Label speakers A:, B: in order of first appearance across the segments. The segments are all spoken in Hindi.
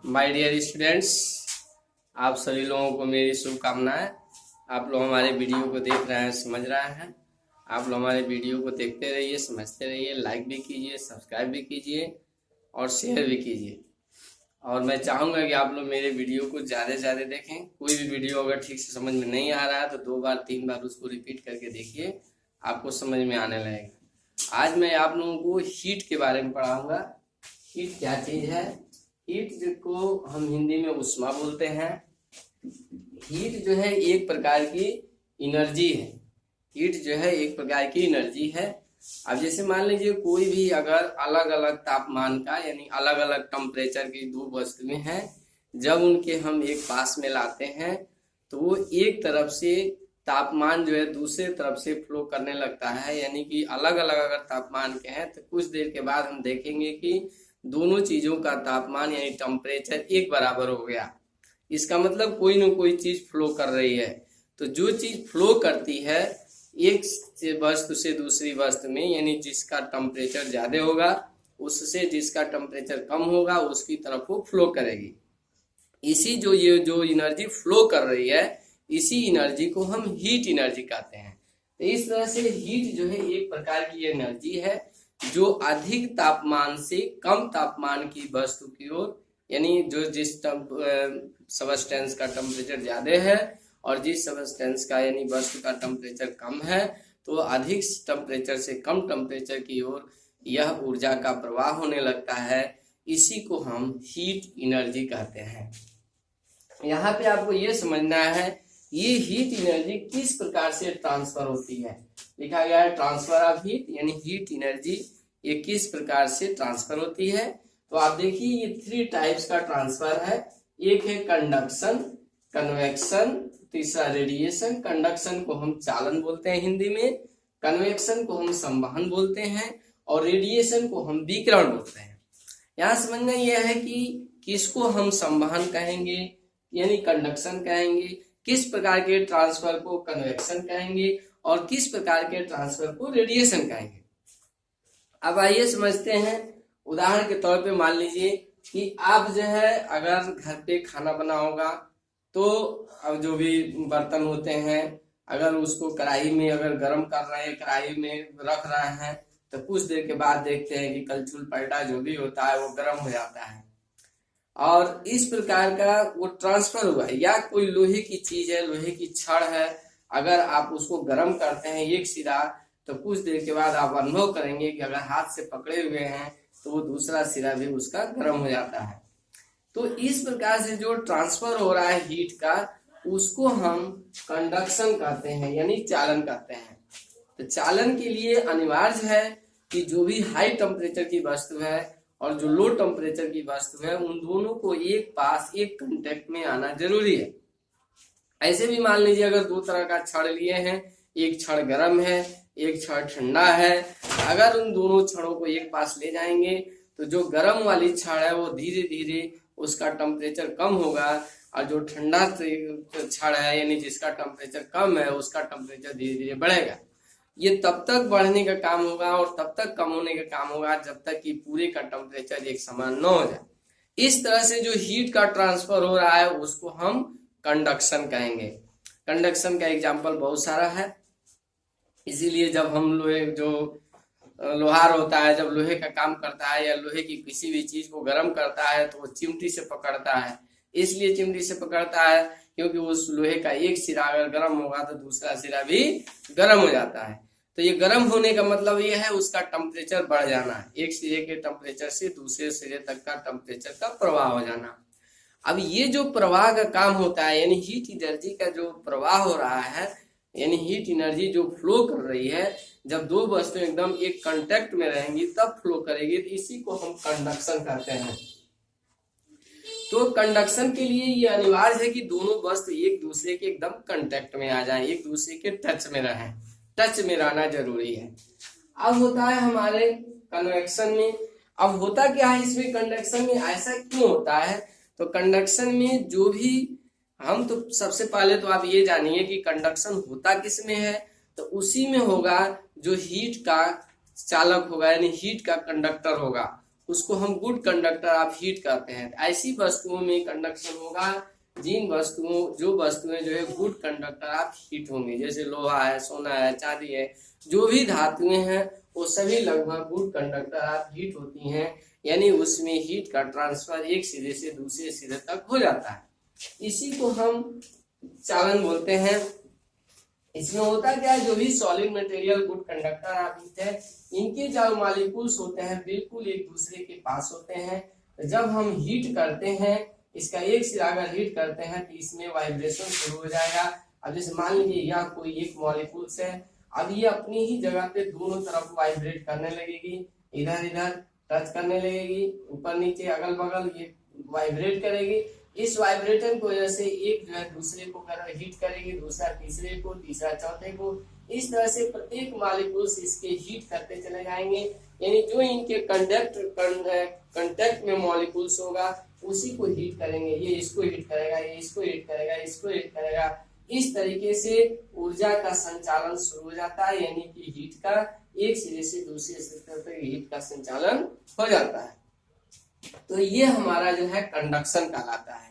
A: माय डियर स्टूडेंट्स, आप सभी लोगों को मेरी शुभकामनाएं। आप लोग हमारे वीडियो को देख रहे हैं, समझ रहे हैं। आप लोग हमारे वीडियो को देखते रहिए, समझते रहिए, लाइक भी कीजिए, सब्सक्राइब भी कीजिए और शेयर भी कीजिए। और मैं चाहूँगा कि आप लोग मेरे वीडियो को ज़्यादा से ज़्यादा देखें। कोई भी वीडियो अगर ठीक से समझ में नहीं आ रहा है तो 2 बार 3 बार उसको रिपीट करके देखिए, आपको समझ में आने लगेगा। आज मैं आप लोगों को हीट के बारे में पढ़ाऊँगा। हीट क्या चीज़ है? हीट को हम हिंदी में उष्मा बोलते हैं। हीट जो है एक प्रकार की एनर्जी है। हीट जो है एक प्रकार की एनर्जी है। अब जैसे मान लीजिए कोई भी अगर अलग अलग तापमान का यानी अलग अलग टेम्परेचर की दो वस्तुएं हैं, जब उनके हम एक पास में लाते हैं तो वो एक तरफ से तापमान जो है दूसरे तरफ से फ्लो करने लगता है। यानी कि अलग अलग अगर तापमान के हैं तो कुछ देर के बाद हम देखेंगे कि दोनों चीजों का तापमान यानी टेम्परेचर एक बराबर हो गया। इसका मतलब कोई ना कोई चीज फ्लो कर रही है। तो जो चीज फ्लो करती है एक वस्तु से दूसरी वस्तु में, यानी जिसका टेम्परेचर ज्यादा होगा उससे जिसका टेम्परेचर कम होगा उसकी तरफ वो फ्लो करेगी। इसी ये जो एनर्जी फ्लो कर रही है, इसी एनर्जी को हम हीट एनर्जी कहते हैं। तो इस तरह से हीट जो है एक प्रकार की एनर्जी है जो अधिक तापमान से कम तापमान की वस्तु की ओर, यानी जो जिस सबस्टेंस का टेम्परेचर ज्यादा है और जिस सबस्टेंस का यानी वस्तु का टेम्परेचर कम है, तो अधिक टेम्परेचर से कम टेम्परेचर की ओर यह ऊर्जा का प्रवाह होने लगता है। इसी को हम हीट एनर्जी कहते हैं। यहाँ पे आपको ये समझना है ये हीट एनर्जी किस प्रकार से ट्रांसफर होती है। लिखा गया है ट्रांसफर ऑफ हीट, यानी हीट एनर्जी ये किस प्रकार से ट्रांसफर होती है। तो आप देखिए ये 3 टाइप्स का ट्रांसफर है। एक है कंडक्शन, कन्वेक्शन, तीसरा रेडिएशन। कंडक्शन को हम चालन बोलते हैं हिंदी में, कन्वेक्शन को हम संवहन बोलते हैं और रेडिएशन को हम विकिरण बोलते हैं। यहाँ समझना यह है कि किसको हम संवहन कहेंगे यानी कंडक्शन कहेंगे, किस प्रकार के ट्रांसफर को कन्वेक्शन कहेंगे और किस प्रकार के ट्रांसफर को रेडिएशन कहेंगे। अब आइए समझते हैं। उदाहरण के तौर पे मान लीजिए कि आप जो है अगर घर पे खाना बना होगा तो अब जो भी बर्तन होते हैं अगर उसको कढ़ाई में अगर गर्म कर रहे हैं, कढ़ाई में रख रहे हैं, तो कुछ देर के बाद देखते हैं कि कलछुल पलटा जो भी होता है वो गर्म हो जाता है और इस प्रकार का वो ट्रांसफर हुआ है। या कोई लोहे की चीज है, लोहे की छड़ है, अगर आप उसको गर्म करते हैं एक सिरा तो कुछ देर के बाद आप अनुभव करेंगे कि अगर हाथ से पकड़े हुए हैं तो वो दूसरा सिरा भी उसका गर्म हो जाता है। तो इस प्रकार से जो ट्रांसफर हो रहा है हीट का उसको हम कंडक्शन कहते हैं यानी चालन कहते हैं। तो चालन के लिए अनिवार्य है कि जो भी हाई टेम्परेचर की वस्तु है और जो लो टेम्परेचर की वस्तु है उन दोनों को एक पास एक कांटेक्ट में आना जरूरी है। ऐसे भी मान लीजिए अगर 2 तरह का छड़ लिए हैं, एक छड़ गर्म है एक छड़ ठंडा है, अगर उन दोनों छड़ों को एक पास ले जाएंगे तो जो गर्म वाली छड़ है वो धीरे धीरे उसका टेम्परेचर कम होगा और जो ठंडा छड़ है यानी जिसका टेम्परेचर कम है उसका टेम्परेचर धीरे धीरे बढ़ेगा। ये तब तक बढ़ने का काम होगा और तब तक कम होने का काम होगा जब तक कि पूरे का टेम्परेचर एक समान न हो जाए। इस तरह से जो हीट का ट्रांसफर हो रहा है उसको हम कंडक्शन कहेंगे। कंडक्शन का एग्जाम्पल बहुत सारा है, इसीलिए जब हम लोहार होता है जब लोहे का काम करता है या लोहे की किसी भी चीज को गर्म करता है तो वो चिमटी से पकड़ता है। इसलिए चिमटी से पकड़ता है क्योंकि उस लोहे का एक सिरा अगर गर्म होगा तो दूसरा सिरा भी गर्म हो जाता है। तो ये गर्म होने का मतलब ये है उसका टेम्परेचर बढ़ जाना, एक सिरे के टेम्परेचर से दूसरे सिरे तक का टेम्परेचर का प्रवाह हो जाना। अब ये जो प्रवाह का काम होता है यानी हीट एनर्जी का जो प्रवाह हो रहा है यानी हीट एनर्जी जो फ्लो कर रही है, जब दो वस्तुएं एकदम एक कांटेक्ट में रहेंगी तब फ्लो करेगी, तो इसी को हम कंडक्शन कहते हैं। तो कंडक्शन के लिए ये अनिवार्य है कि दोनों वस्तु एक दूसरे के एकदम कांटेक्ट में आ जाएं, एक दूसरे के टच में रहें, टच में रहना जरूरी है। अब होता है हमारे कन्वेक्शन में, अब होता क्या है इसमें कंडक्शन में, ऐसा क्यों होता है? तो कंडक्शन में जो भी हम तो सबसे पहले तो आप ये जानिए कि कंडक्शन होता किस में है, तो उसी में होगा जो हीट का चालक होगा यानी हीट का कंडक्टर होगा, उसको हम गुड कंडक्टर ऑफ हीट कहते हैं। ऐसी वस्तुओं में कंडक्शन होगा जो वस्तुएं जो है गुड कंडक्टर ऑफ हीट होंगी, जैसे लोहा है, सोना है, चांदी है, जो भी धातुएं हैं वो सभी लगभग गुड कंडक्टर ऑफ हीट होती हैं, यानी उसमें हीट का ट्रांसफर एक सिरे से दूसरे सिरे तक हो जाता है। इसी को हम चालन बोलते हैं। इसमें होता क्या है, जो भी solid material good conductor of heat है, इनके जो मॉलिक्यूल्स होते हैं बिल्कुल एक दूसरे के पास होते हैं। जब हम हीट करते हैं, इसका एक सिरा अगर हीट करते हैं तो इसमें वाइब्रेशन शुरू हो जाएगा। अब जैसे मान लीजिए यह कोई एक मॉलिक्यूल्स है, अब ये अपनी ही जगह पे दोनों तरफ वाइब्रेट करने लगेगी, इधर इधर टच करने लगेगी, ऊपर नीचे अगल बगल ये वाइब्रेट करेगी। इस वाइब्रेशन की वजह से एक जो है दूसरे को हीट करेगी, दूसरा तीसरे को, तीसरा चौथे को। इस तरह से प्रत्येक मॉलिक्यूल्स इसके हीट करते चले जाएंगे, यानी जो इनके कांटेक्ट में मॉलिक्यूल्स होगा उसी को हीट करेंगे। ये इसको हीट करेगा, ये इसको हीट करेगा, इसको हीट करेगा। इस तरीके से ऊर्जा का संचालन शुरू हो जाता है, यानी कि हीट का एक सिरे से दूसरे सिरे तक हीट का संचालन हो जाता है। तो ये हमारा जो है कंडक्शन कहलाता है।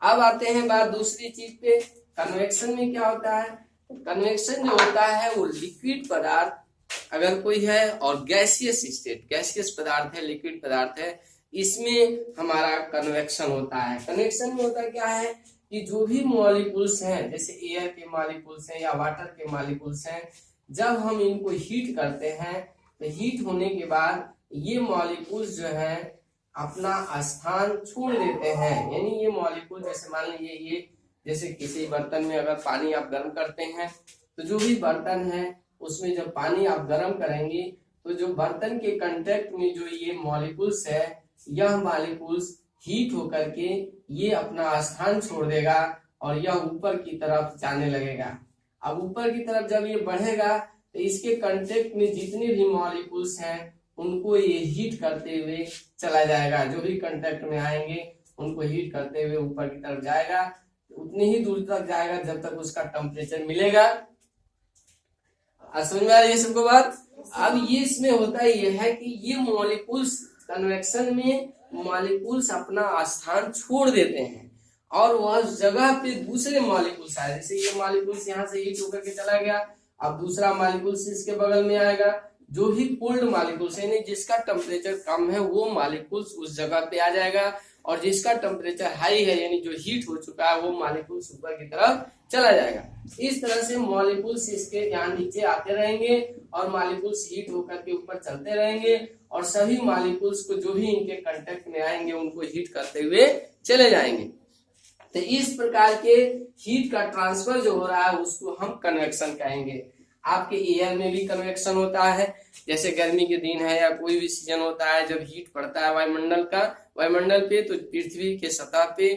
A: अब आते हैं बात दूसरी चीज पे, कन्वेक्शन में क्या होता है। कन्वेक्शन जो होता है वो लिक्विड पदार्थ अगर कोई है और गैसियस स्टेट, गैसियस पदार्थ है, लिक्विड पदार्थ है, इसमें हमारा कन्वेक्शन होता है। कन्वेक्शन में होता क्या है कि जो भी मॉलिक्यूल्स हैं, जैसे एयर के मॉलिक्यूल्स हैं या वाटर के मॉलिक्यूल्स हैं, जब हम इनको हीट करते हैं तो हीट होने के बाद ये मॉलिक्यूल्स जो है अपना स्थान छोड़ देते हैं। यानी ये मॉलिक्यूल, जैसे मान लीजिए ये, जैसे किसी बर्तन में अगर पानी आप गर्म करते हैं तो जो भी बर्तन है उसमें जब पानी आप गर्म करेंगे तो जो बर्तन के कांटेक्ट में जो ये मॉलिक्यूल्स है, यह मॉलिक्यूल्स हीट होकर के ये अपना स्थान छोड़ देगा और यह ऊपर की तरफ जाने लगेगा। अब ऊपर की तरफ जब ये बढ़ेगा तो इसके कांटेक्ट में जितने भी मॉलिक्यूल्स हैं उनको ये हीट करते हुए चला जाएगा। जो भी कांटेक्ट में आएंगे उनको हीट करते हुए ऊपर की तरफ जाएगा, उतनी ही दूर तक जाएगा जब तक उसका टेम्परेचर मिलेगा। समझ में आ रही है सबको बात। अब ये इसमें होता ये है कि ये मॉलिक्यूल्स कन्वेक्शन में मॉलिक्यूल्स अपना स्थान छोड़ देते हैं और वह जगह पे दूसरे मॉलिक्यूल्स आए। जैसे ये मॉलिक्यूल्स यहाँ से हीट होकर के चला गया, अब दूसरा मॉलिक्यूल्स इसके बगल में आएगा। जो भी कोल्ड मॉलिक्यूल्स है, जिसका टेम्परेचर कम है, वो मॉलिक्यूल्स उस जगह पे आ जाएगा, और जिसका टेम्परेचर हाई है, यानी जो हीट हो चुका है, वो मॉलिक्यूल्स ऊपर की तरफ चला जाएगा। इस तरह से मॉलिक्यूल्स इसके यहाँ नीचे आते रहेंगे और मॉलिक्यूल्स हीट होकर के ऊपर चलते रहेंगे, और सभी मॉलिक्यूल्स को जो भी इनके कांटेक्ट में आएंगे उनको हीट करते हुए चले जाएंगे। तो इस प्रकार के हीट का ट्रांसफर जो हो रहा है उसको हम कन्वेक्शन कहेंगे। आपके एयर में भी कन्वेक्शन होता है, जैसे गर्मी के दिन है या कोई भी सीजन होता है, जब हीट पड़ता है वायुमंडल पे, तो पृथ्वी के सतह पे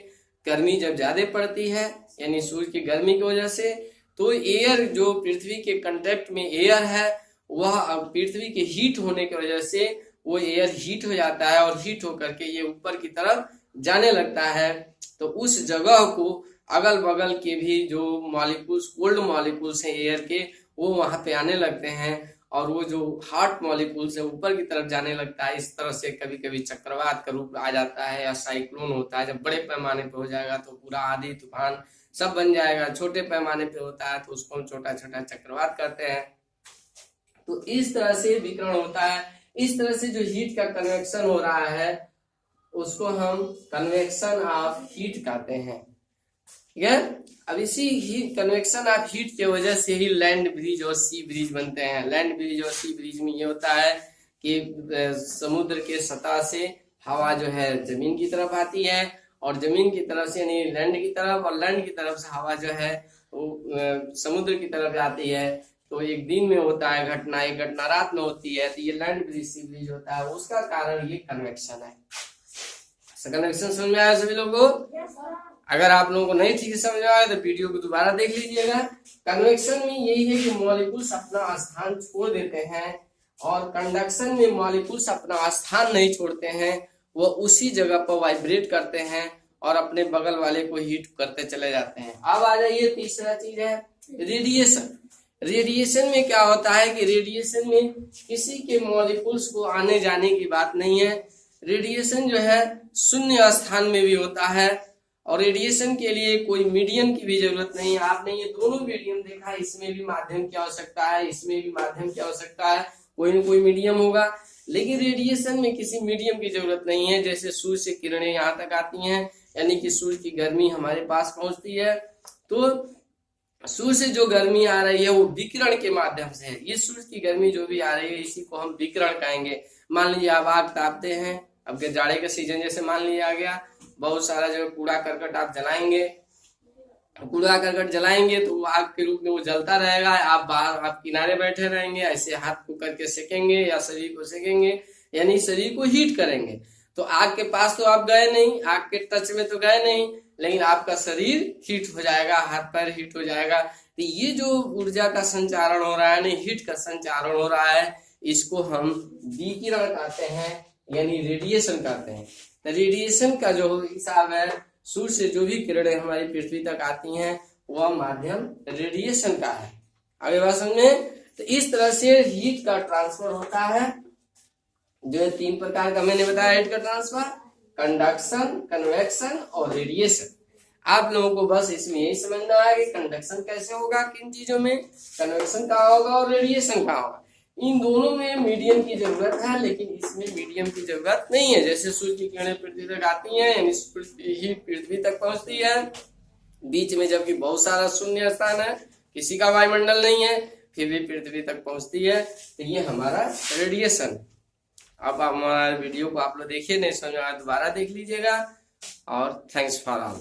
A: गर्मी जब ज्यादा पड़ती है, यानी सूर्य की गर्मी की वजह से, तो एयर जो पृथ्वी के कांटेक्ट में एयर है, वह पृथ्वी के हीट होने की वजह से वो एयर हीट हो जाता है और हीट होकर के ये ऊपर की तरफ जाने लगता है। तो उस जगह को अगल बगल के भी जो मॉलिक्यूल्स, कोल्ड मॉलिक्यूल्स हैं एयर के, वो वहां पे आने लगते हैं, और वो जो हॉट मॉलिक्यूल्स है ऊपर की तरफ जाने लगता है। इस तरह से कभी कभी चक्रवात का रूप आ जाता है या साइक्लोन होता है। जब बड़े पैमाने पे हो जाएगा तो पूरा आंधी तूफान सब बन जाएगा। छोटे पैमाने पे होता है तो उसको हम छोटा छोटा चक्रवात करते हैं। तो इस तरह से विकिरण होता है। इस तरह से जो हीट का कन्वेक्शन हो रहा है उसको हम कन्वेक्शन ऑफ हीट कहते हैं। ठीक है। अब इसी हीट, कन्वेक्शन ऑफ हीट के वजह से ही लैंड ब्रिज और सी ब्रिज बनते हैं। लैंड ब्रिज और सी ब्रिज में ये होता है कि समुद्र के सतह से हवा जो है जमीन की तरफ आती है, और जमीन की तरफ से यानी लैंड की तरफ, और लैंड की तरफ से हवा जो है वो समुद्र की तरफ जाती है। तो एक दिन में होता है घटना, एक घटना रात में होती है, तो ये लैंड ब्रिज सी ब्रिज होता है। उसका कारण ये कन्वेक्शन है। कन्वेक्शन समझ में आया सभी लोगों को? अगर आप लोगों को नहीं ठीक से समझ आया तो वीडियो को दोबारा देख लीजिएगा। कन्वेक्शन में यही है कि मॉलिक्यूल्स अपना स्थान छोड़ देते हैं, और कंडक्शन में मॉलिक्यूल्स अपना स्थान नहीं छोड़ते हैं, वो उसी जगह पर वाइब्रेट करते हैं और अपने बगल वाले को हीट करते चले जाते हैं। अब आ जाइए तीसरा चीज है रेडिएशन। रेडिएशन में क्या होता है कि रेडिएशन में किसी के मॉलिक्यूल्स को आने जाने की बात नहीं है। रेडिएशन जो है शून्य स्थान में भी होता है, और रेडिएशन के लिए कोई मीडियम की भी जरूरत नहीं है। आपने ये दोनों मीडियम देखा, इसमें भी माध्यम की आवश्यकता है, इसमें भी माध्यम की आवश्यकता है, कोई ना कोई मीडियम होगा। लेकिन रेडिएशन में किसी मीडियम की जरूरत नहीं है। जैसे सूर्य से किरणें यहाँ तक आती हैं, यानी कि सूर्य की गर्मी हमारे पास पहुंचती है, तो सूर्य से जो गर्मी आ रही है वो विकिरण के माध्यम से है। ये सूर्य की गर्मी जो भी आ रही है इसी को हम विकिरण कहेंगे। मान लीजिए आप आग तापते हैं, अब के जाड़े का सीजन जैसे मान लीजिए आ गया, बहुत सारा जो कूड़ा करकट आप जलाएंगे, कूड़ा करकट जलाएंगे तो आग के रूप में वो जलता रहेगा। आप बाहर आप किनारे बैठे रहेंगे, ऐसे हाथ को करके सेकेंगे या शरीर को सेकेंगे, यानी शरीर को हीट करेंगे। तो आग के पास तो आप गए नहीं, आग के टच में तो गए नहीं, लेकिन आपका शरीर हीट हो जाएगा, हाथ पैर हीट हो जाएगा। तो ये जो ऊर्जा का संचारण हो रहा है ना, हीट का संचारण हो रहा है, इसको हम विकिरण कहते हैं, यानी रेडिएशन कहते हैं। तो रेडिएशन का जो हिसाब है, सूर्य से जो भी किरणें हमारी पृथ्वी तक आती हैं वह माध्यम रेडिएशन का है। आगे बात समझ में? तो इस तरह से हीट का ट्रांसफर होता है, जो है 3 प्रकार का मैंने बताया हीट का ट्रांसफर: कंडक्शन, कन्वेक्शन और रेडिएशन। आप लोगों को बस इसमें यही समझना है कि कंडक्शन कैसे होगा, किन चीजों में, कन्वेक्शन कहाँ होगा और रेडिएशन कहाँ होगा। इन दोनों में मीडियम की जरूरत है, लेकिन इसमें मीडियम की जरूरत नहीं है। जैसे सूर्य की किरणें पृथ्वी तक आती हैं, यानी हीट पृथ्वी तक पहुंचती है, बीच में जबकि बहुत सारा शून्य स्थान है, किसी का वायुमंडल नहीं है, फिर भी पृथ्वी तक पहुंचती है। तो ये हमारा रेडिएशन। अब हमारे वीडियो को आप लोग देखिए, नहीं समझ में आया दोबारा देख लीजिएगा, और थैंक्स फॉर ऑल।